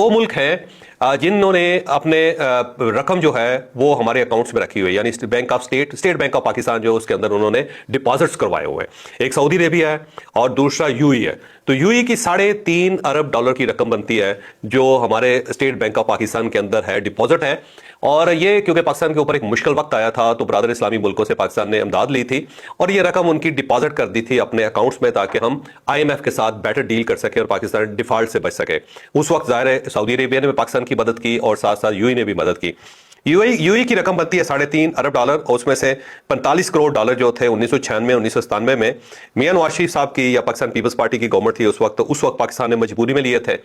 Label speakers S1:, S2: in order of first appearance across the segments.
S1: وہ ملک ہیں جنہوں نے اپنے رقم جو ہے وہ ہمارے اکاؤنٹس میں رکھی ہوئی ہے، یعنی اسٹیٹ بینک آف پاکستان جو اس کے اندر انہوں نے ڈپازٹس کروائے ہوئے ہیں۔ ایک سعودی عربیہ ہے اور دوسرا یو ای ہے۔ تو یو ای کی $3.5 ارب کی رقم بنتی ہے جو ہمارے اسٹیٹ بینک آف پاکستان کے اندر ہے، ڈپازٹ ہے۔ اور یہ کیونکہ پاکستان کے اوپر ایک مشکل وقت آیا تھا تو برادر اسلامی ملکوں سے پاکستان نے امداد لی تھی اور یہ رقم ان کی ڈپازٹ کر دی تھی اپنے اکاؤنٹس میں تاکہ ہم آئی ایم ایف کے ساتھ بیٹر ڈیل کر سکیں اور پاکستان ڈیفالٹ سے بچ سکے۔ اس وقت ظاہر ہے سعودی عربیہ نے پاکستان کی مدد کی اور ساتھ ساتھ یو ای نے بھی مدد کی۔ یو ای کی رقم بنتی ہے $3.5 ارب اور اس میں سے $45 کروڑ جو تھے 1996 1997 میں میاں نواز شریف صاحب کی یا پاکستان پیپلز پارٹی کی گورنمنٹ تھی اس وقت پاکستان نے مجبوری میں لیے تھے۔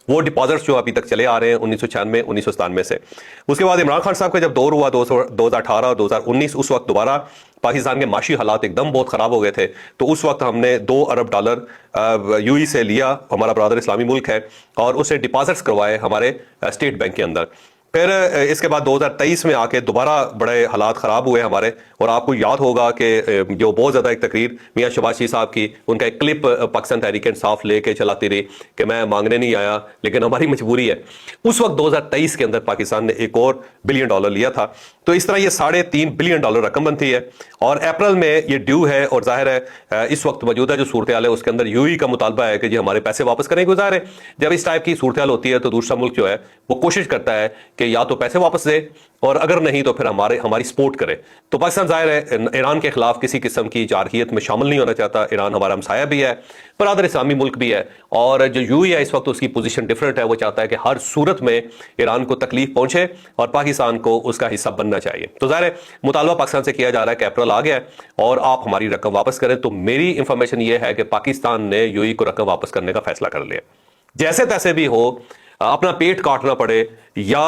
S1: وہ ڈپازٹس جو ابھی تک چلے آ رہے ہیں 1996 1997 سے۔ اس کے بعد عمران خان صاحب کا جب دور ہوا 2018 اور 2019، اس وقت دوبارہ پاکستان کے معاشی حالات ایک دم بہت خراب ہو گئے تھے تو اس وقت ہم نے $2 ارب یو ای سے لیا، ہمارا برادر اسلامی ملک ہے، اور اسے ڈپازٹس کروائے ہمارے اسٹیٹ بینک کے اندر۔ پھر اس کے بعد 2023 میں آ کے دوبارہ بڑے حالات خراب ہوئے ہمارے، اور آپ کو یاد ہوگا کہ جو بہت زیادہ ایک تقریر میاں شہباز شریف صاحب کی، ان کا ایک کلپ پاکستان تحریک انصاف لے کے چلاتی رہی کہ میں مانگنے نہیں آیا لیکن ہماری مجبوری ہے۔ اس وقت 2023 کے اندر پاکستان نے ایک اور $1 بلین لیا تھا۔ تو اس طرح یہ $3.5 بلین رقم بنتی ہے اور اپریل میں یہ ڈیو ہے، اور ظاہر ہے اس وقت موجودہ جو صورتحال ہے اس کے اندر یو ای کا مطالبہ ہے کہ جی ہمارے پیسے واپس کریں، گے ظاہر ہے جب اس ٹائپ کی صورتحال ہوتی ہے تو دوسرا ملک جو ہے وہ کوشش کرتا ہے کہ یا تو پیسے واپس دے اور اگر نہیں تو پھر ہماری سپورٹ کرے۔ تو پاکستان ظاہر ہے ایران کے خلاف کسی قسم کی جارحیت میں شامل نہیں ہونا چاہتا۔ ایران ہمارا ہمسایہ بھی ہے، برادر اسلامی ملک بھی ہے، اور جو یو ای ہے اس وقت اس کی پوزیشن ڈیفرنٹ ہے، وہ چاہتا ہے کہ ہر صورت میں ایران کو تکلیف پہنچے اور پاکستان کو اس کا حصہ بننا چاہیے۔ تو ظاہر ہے مطالبہ پاکستان سے کیا جا رہا ہے کہ اپریل آ گیا ہے اور آپ ہماری رقم واپس کریں۔ تو میری انفارمیشن یہ ہے کہ پاکستان نے یو ای کو رقم واپس کرنے کا فیصلہ کر لیا، جیسے تیسے بھی ہو، اپنا پیٹ کاٹنا پڑے یا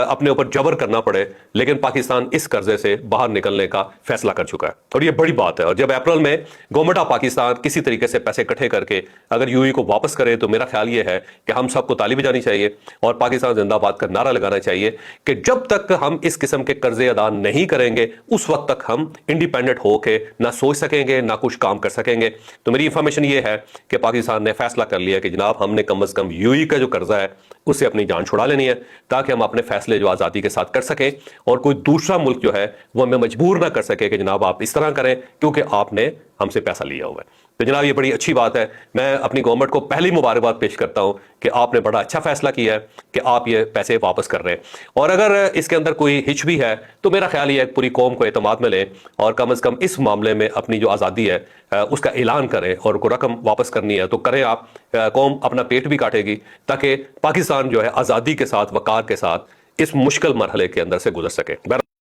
S1: اپنے اوپر جبر کرنا پڑے، لیکن پاکستان اس قرضے سے باہر نکلنے کا فیصلہ کر چکا ہے اور یہ بڑی بات ہے۔ اور جب اپریل میں گورنمنٹ آف پاکستان کسی طریقے سے پیسے اکٹھے کر کے اگر یو ای کو واپس کرے تو میرا خیال یہ ہے کہ ہم سب کو تالی بجانی چاہیے اور پاکستان زندہ باد کا نعرہ لگانا چاہیے کہ جب تک ہم اس قسم کے قرضے ادا نہیں کریں گے اس وقت تک ہم انڈیپینڈنٹ ہو کے نہ سوچ سکیں گے نہ کچھ کام کر سکیں گے۔ تو میری انفارمیشن یہ ہے کہ پاکستان نے فیصلہ کر لیا کہ جناب ہم نے کم از کم یو ای کا جو قرضہ ہے اس سے اپنی جان چھڑا لینی ہے تاکہ ہم اپنے فیصلے جو آزادی کے ساتھ کر سکیں اور کوئی دوسرا ملک جو ہے وہ ہمیں مجبور نہ کر سکے کہ جناب آپ اس طرح کریں کیونکہ آپ نے ہم سے پیسہ لیا ہوا ہے۔ تو جناب یہ بڑی اچھی بات ہے، میں اپنی گورنمنٹ کو پہلی مبارکباد پیش کرتا ہوں کہ آپ نے بڑا اچھا فیصلہ کیا ہے کہ آپ یہ پیسے واپس کر رہے ہیں، اور اگر اس کے اندر کوئی ہچ بھی ہے تو میرا خیال یہ ہے کہ پوری قوم کو اعتماد میں لیں اور کم از کم اس معاملے میں اپنی جو آزادی ہے اس کا اعلان کریں، اور کوئی رقم واپس کرنی ہے تو کریں آپ، قوم اپنا پیٹ بھی کاٹے گی تاکہ پاکستان جو ہے آزادی کے ساتھ وقار کے ساتھ اس مشکل مرحلے کے اندر سے گزر سکے۔